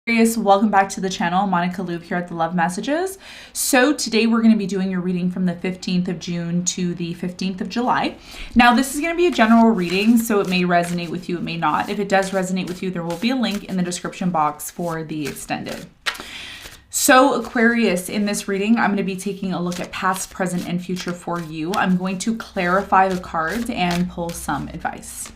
Aquarius, welcome back to the channel. Monica Lube here at the Love Messages. So today we're going to be doing your reading from the 15th of June to the 15th of July. Now this is going to be a general reading, so it may resonate with you, it may not. If it does resonate with you, there will be a link in the description box for the extended. So Aquarius, in this reading, I'm going to be taking a look at past, present, and future for you. I'm going to clarify the cards and pull some advice.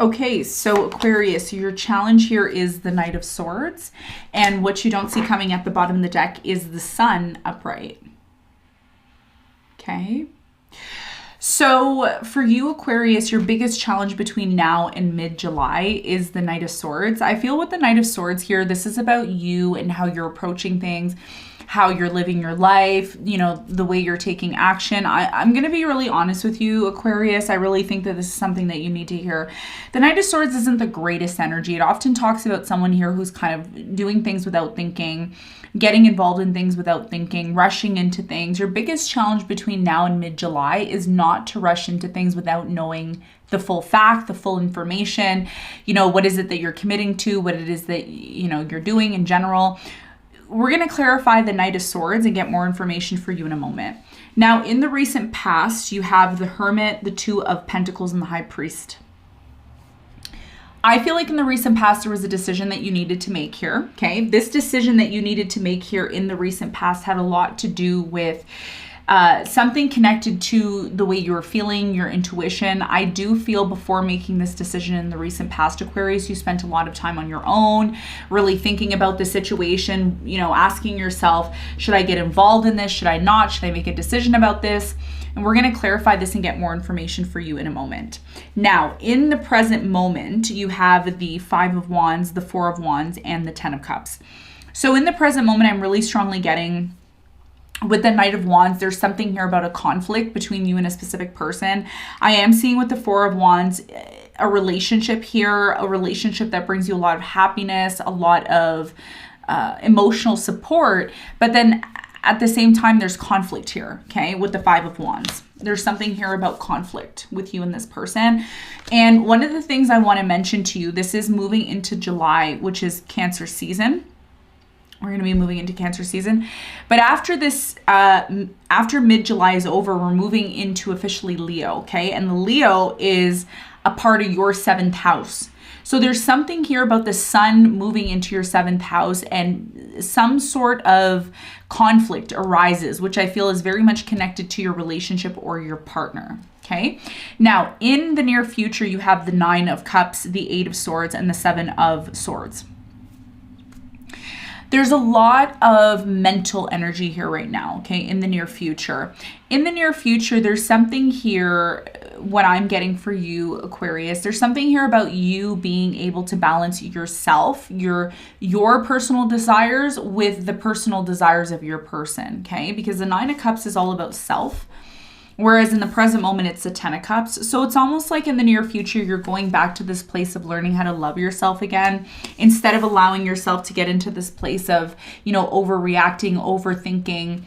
Okay, so Aquarius, your challenge here is the Knight of Swords, and what you don't see coming at the bottom of the deck is the Sun upright. Okay, so for you, Aquarius, your biggest challenge between now and mid-July is the Knight of Swords. I feel with the Knight of Swords here, this is about you and how you're approaching things, how you're living your life, you know, the way you're taking action. I'm going to be really honest with you, Aquarius. I really think that this is something that you need to hear. The Knight of Swords isn't the greatest energy. It often talks about someone here who's kind of doing things without thinking, getting involved in things without thinking, rushing into things. Your biggest challenge between now and mid-July is not to rush into things without knowing the full fact, the full information. You know, what is it that you're committing to, what it is that, you know, you're doing in general. We're going to clarify the Knight of Swords and get more information for you in a moment. Now, in the recent past, you have the Hermit, the Two of Pentacles, and the High Priest. I feel like in the recent past, there was a decision that you needed to make here, okay? This decision that you needed to make here in the recent past had a lot to do with something connected to the way you were feeling, your intuition. I do feel before making this decision in the recent past, Aquarius, you spent a lot of time on your own, really thinking about the situation, you know, asking yourself, should I get involved in this? Should I not? Should I make a decision about this? And we're going to clarify this and get more information for you in a moment. Now, in the present moment, you have the Five of Wands, the Four of Wands, and the Ten of Cups. So in the present moment, I'm really strongly getting with the Knight of Wands, there's something here about a conflict between you and a specific person. I am seeing with the Four of Wands, a relationship here, a relationship that brings you a lot of happiness, a lot of emotional support. But then at the same time, there's conflict here, okay, with the Five of Wands. There's something here about conflict with you and this person. And one of the things I want to mention to you, this is moving into July, which is Cancer season. We're going to be moving into Cancer season. But after this, after mid-July is over, we're moving into officially Leo, okay? And the Leo is a part of your 7th house. So there's something here about the sun moving into your 7th house and some sort of conflict arises, which I feel is very much connected to your relationship or your partner. Okay. Now, in the near future, you have the Nine of Cups, the Eight of Swords, and the Seven of Swords. There's a lot of mental energy here right now, okay, in the near future. In the near future, there's something here, what I'm getting for you, Aquarius, there's something here about you being able to balance yourself, your personal desires with the personal desires of your person, okay? Because the Nine of Cups is all about self. Whereas in the present moment, it's the Ten of Cups. So it's almost like in the near future, you're going back to this place of learning how to love yourself again, instead of allowing yourself to get into this place of, you know, overreacting, overthinking,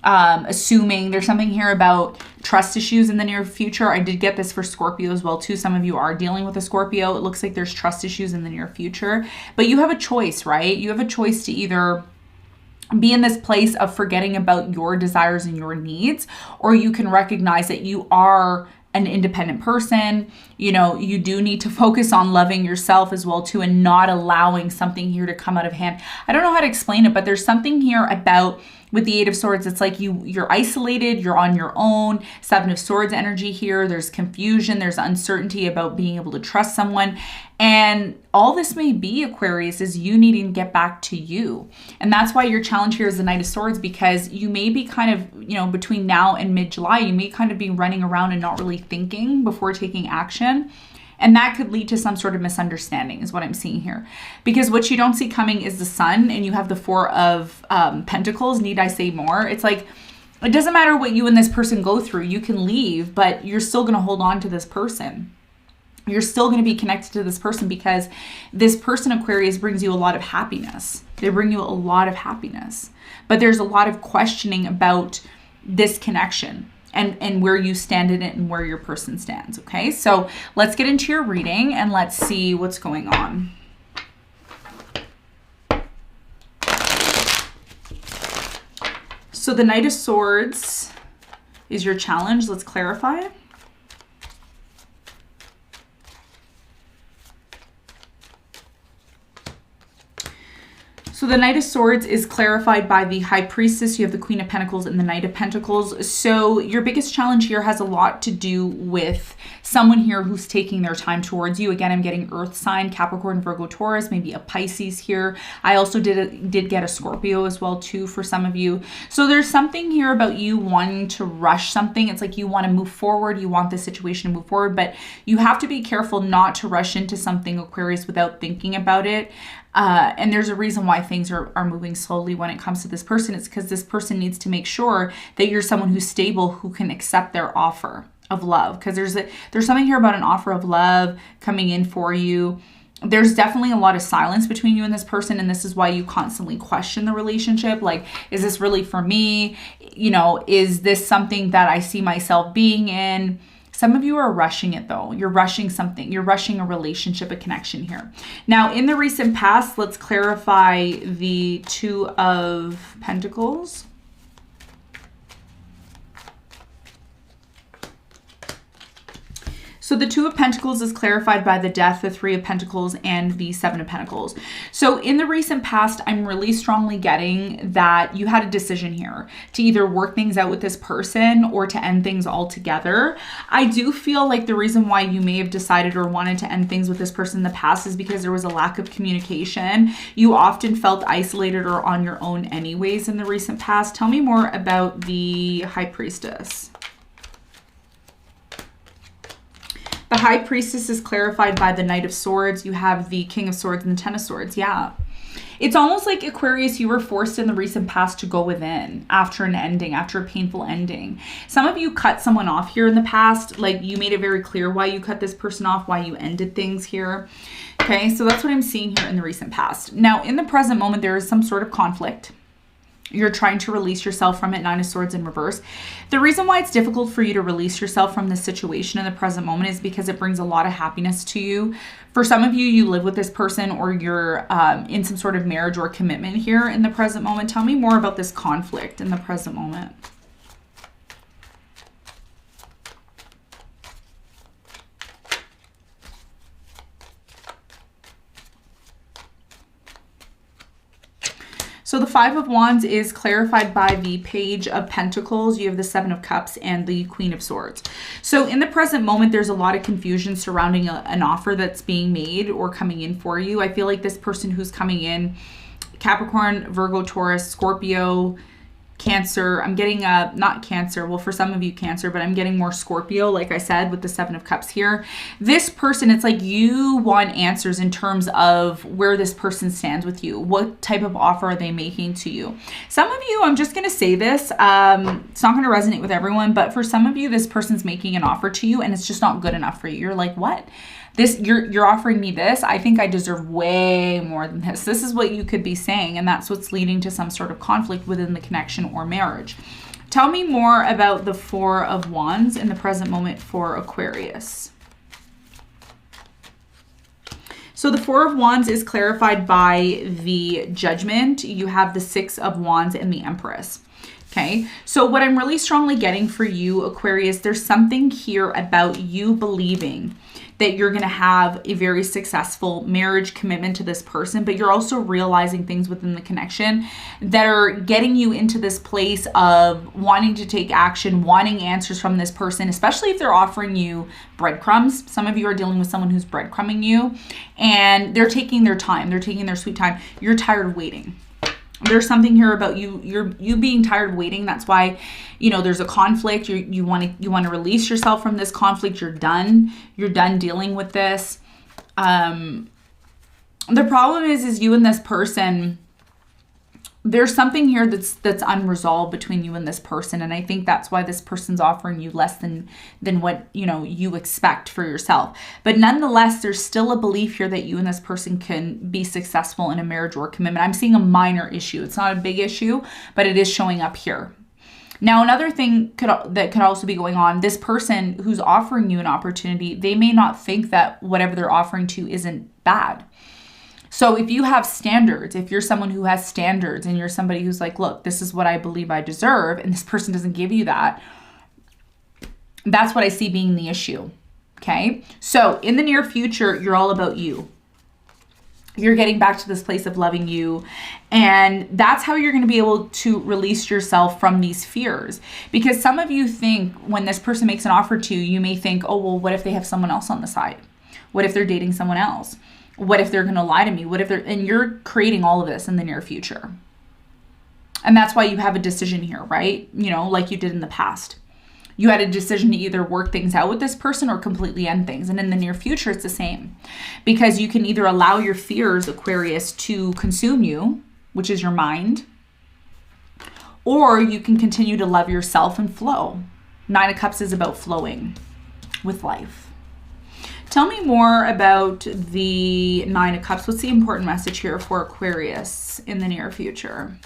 assuming. There's something here about trust issues in the near future. I did get this for Scorpio as well, too. Some of you are dealing with a Scorpio. It looks like there's trust issues in the near future. But you have a choice, right? You have a choice to either be in this place of forgetting about your desires and your needs, or you can recognize that you are an independent person. You know, you do need to focus on loving yourself as well too, and not allowing something here to come out of hand. I don't know how to explain it, but there's something here about with the Eight of Swords, it's like you're isolated, you're on your own. Seven of Swords energy here. There's confusion, there's uncertainty about being able to trust someone. And all this may be, Aquarius, is you needing to get back to you. And that's why your challenge here is the Knight of Swords, because you may be kind of, you know, between now and mid-July, you may kind of be running around and not really thinking before taking action. And that could lead to some sort of misunderstanding is what I'm seeing here. Because what you don't see coming is the Sun, and you have the Four of Pentacles. Need I say more? It's like, it doesn't matter what you and this person go through. You can leave, but you're still going to hold on to this person. You're still going to be connected to this person because this person, Aquarius, brings you a lot of happiness. They bring you a lot of happiness. But there's a lot of questioning about this connection and where you stand in it and where your person stands, okay? So let's get into your reading and let's see what's going on. So the Knight of Swords is your challenge. Let's clarify. So the Knight of Swords is clarified by the High Priestess. You have the Queen of Pentacles and the Knight of Pentacles. So your biggest challenge here has a lot to do with someone here who's taking their time towards you. Again, I'm getting Earth sign, Capricorn, Virgo, Taurus, maybe a Pisces here. I also did get a Scorpio as well too for some of you. So there's something here about you wanting to rush something. It's like you want to move forward. You want the situation to move forward, but you have to be careful not to rush into something, Aquarius, without thinking about it. And there's a reason why things are moving slowly when it comes to this person. It's because this person needs to make sure that you're someone who's stable, who can accept their offer of love. Because there's something here about an offer of love coming in for you. There's definitely a lot of silence between you and this person, and this is why you constantly question the relationship. Like, is this really for me? You know, is this something that I see myself being in? Some of you are rushing it though. You're rushing something. You're rushing a relationship, a connection here. Now, in the recent past, let's clarify the Two of Pentacles. So the Two of Pentacles is clarified by the Death, the Three of Pentacles, and the Seven of Pentacles. So in the recent past, I'm really strongly getting that you had a decision here to either work things out with this person or to end things altogether. I do feel like the reason why you may have decided or wanted to end things with this person in the past is because there was a lack of communication. You often felt isolated or on your own anyways in the recent past. Tell me more about the High Priestess. The High Priestess is clarified by the Knight of Swords. You have the King of Swords and the Ten of Swords. Yeah. It's almost like, Aquarius, you were forced in the recent past to go within after an ending, after a painful ending. Some of you cut someone off here in the past. Like, you made it very clear why you cut this person off, why you ended things here. Okay, so that's what I'm seeing here in the recent past. Now, in the present moment, there is some sort of conflict. You're trying to release yourself from it. Nine of Swords in reverse. The reason why it's difficult for you to release yourself from this situation in the present moment is because it brings a lot of happiness to you. For some of you, you live with this person or you're in some sort of marriage or commitment here in the present moment. Tell me more about this conflict in the present moment. So the Five of Wands is clarified by the Page of Pentacles. You have the Seven of Cups and the Queen of Swords. So in the present moment, there's a lot of confusion surrounding an offer that's being made or coming in for you. I feel like this person who's coming in, Capricorn, Virgo, Taurus, Scorpio, Cancer. I'm getting not Cancer. Well, for some of you Cancer, but I'm getting more Scorpio, like I said, with the Seven of Cups here. This person, it's like you want answers in terms of where this person stands with you. What type of offer are they making to you? Some of you, I'm just going to say this, it's not going to resonate with everyone, but for some of you, this person's making an offer to you and it's just not good enough for you. You're like, what? This, you're offering me this. I think I deserve way more than this. This is what you could be saying, and that's what's leading to some sort of conflict within the connection or marriage. Tell me more about the Four of Wands in the present moment for Aquarius. So the Four of Wands is clarified by the Judgment. You have the Six of Wands and the Empress. Okay, so what I'm really strongly getting for you, Aquarius, there's something here about you believing that you're going to have a very successful marriage commitment to this person, but you're also realizing things within the connection that are getting you into this place of wanting to take action, wanting answers from this person, especially if they're offering you breadcrumbs. Some of you are dealing with someone who's breadcrumbing you, and they're taking their time. They're taking their sweet time. You're tired of waiting. There's something here about you being tired of waiting. That's why, you know, there's a conflict. You want to release yourself from this conflict. You're done dealing with this. The problem is you and this person, there's something here that's unresolved between you and this person. And I think that's why this person's offering you less than what, you know, you expect for yourself. But nonetheless, there's still a belief here that you and this person can be successful in a marriage or commitment. I'm seeing a minor issue. It's not a big issue, but it is showing up here. Now, another thing that could also be going on, this person who's offering you an opportunity, they may not think that whatever they're offering to you isn't bad. So if you have standards, if you're someone who has standards and you're somebody who's like, look, this is what I believe I deserve, and this person doesn't give you that, that's what I see being the issue. Okay. So in the near future, you're all about you. You're getting back to this place of loving you. And that's how you're going to be able to release yourself from these fears. Because some of you think when this person makes an offer to you, you may think, oh, well, what if they have someone else on the side? What if they're dating someone else? What if they're going to lie to me? And you're creating all of this in the near future. And that's why you have a decision here, right? You know, like you did in the past. You had a decision to either work things out with this person or completely end things. And in the near future, it's the same. Because you can either allow your fears, Aquarius, to consume you, which is your mind, or you can continue to love yourself and flow. 9 of Cups is about flowing with life. Tell me more about the 9 of Cups. What's the important message here for Aquarius in the near future?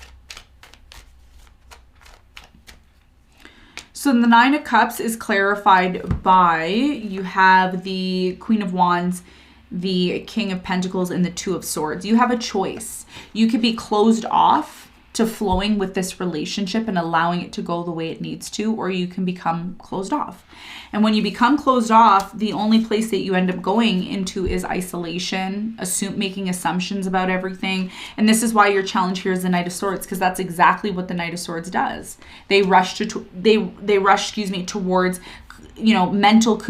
So the 9 of Cups is clarified by, you have the Queen of Wands, the King of Pentacles, and the 2 of Swords. You have a choice. You could be closed off to flowing with this relationship and allowing it to go the way it needs to, or you can become closed off. And when you become closed off, the only place that you end up going into is isolation, making assumptions about everything. And this is why your challenge here is the Knight of Swords, because that's exactly what the Knight of Swords does. They rush towards, you know, mental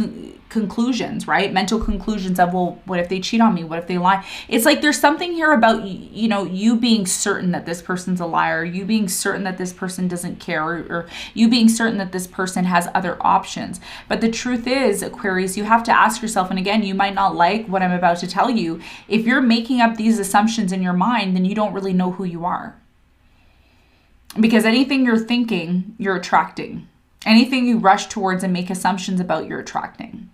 conclusions, right? Mental conclusions of, well, what if they cheat on me? What if they lie? It's like there's something here about, you know, you being certain that this person's a liar, you being certain that this person doesn't care, or you being certain that this person has other options. But the truth is, Aquarius, you have to ask yourself, and again, you might not like what I'm about to tell you. If you're making up these assumptions in your mind, then you don't really know who you are. Because anything you're thinking, you're attracting. Anything you rush towards and make assumptions about, you're attracting.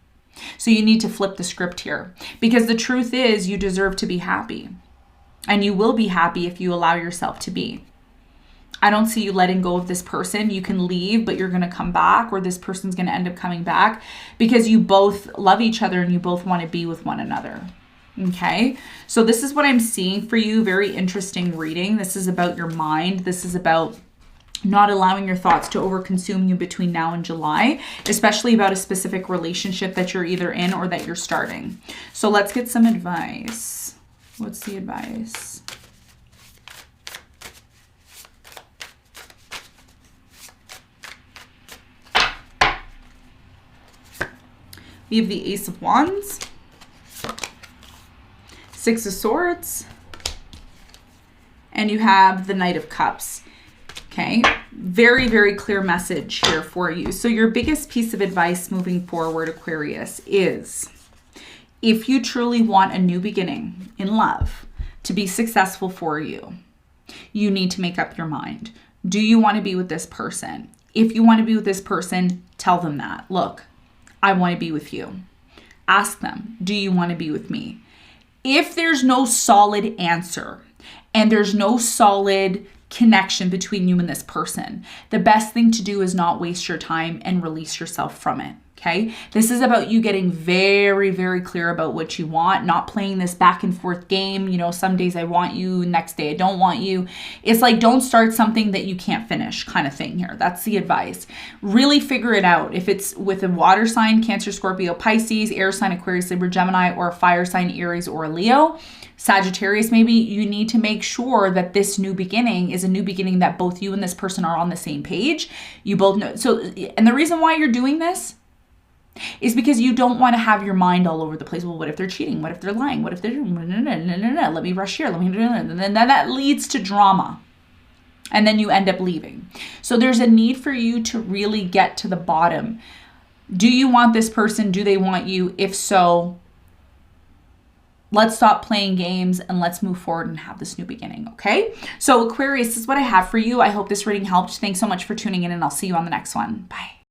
So you need to flip the script here, because the truth is you deserve to be happy, and you will be happy if you allow yourself to be. I don't see you letting go of this person. You can leave, but you're going to come back, or this person's going to end up coming back, because you both love each other and you both want to be with one another. Okay. So this is what I'm seeing for you. Very interesting reading. This is about your mind. This is about not allowing your thoughts to overconsume you between now and July, especially about a specific relationship that you're either in or that you're starting. So let's get some advice. What's the advice? We have the Ace of Wands, 6 of Swords, and you have the Knight of Cups. Okay, very, very clear message here for you. So your biggest piece of advice moving forward, Aquarius, is if you truly want a new beginning in love to be successful for you, you need to make up your mind. Do you want to be with this person? If you want to be with this person, tell them that. Look, I want to be with you. Ask them, do you want to be with me? If there's no solid answer and there's no solid connection between you and this person, the best thing to do is not waste your time and release yourself from it. Okay. This is about you getting very, very clear about what you want, not playing this back and forth game. You know, some days I want you, next day I don't want you. It's like, don't start something that you can't finish kind of thing here. That's the advice. Really figure it out. If it's with a water sign, Cancer, Scorpio, Pisces, air sign, Aquarius, Libra, Gemini, or a fire sign, Aries, or a Leo, Sagittarius, maybe, you need to make sure that this new beginning is a new beginning that both you and this person are on the same page. You both know. So, and the reason why you're doing this is because you don't want to have your mind all over the place. Well, what if they're cheating? What if they're lying? What if they're, let me rush here. And then that leads to drama. and then you end up leaving. So there's a need for you to really get to the bottom. Do you want this person? Do they want you? If so, let's stop playing games and let's move forward and have this new beginning, okay? So Aquarius, this is what I have for you. I hope this reading helped. Thanks so much for tuning in, and I'll see you on the next one. Bye.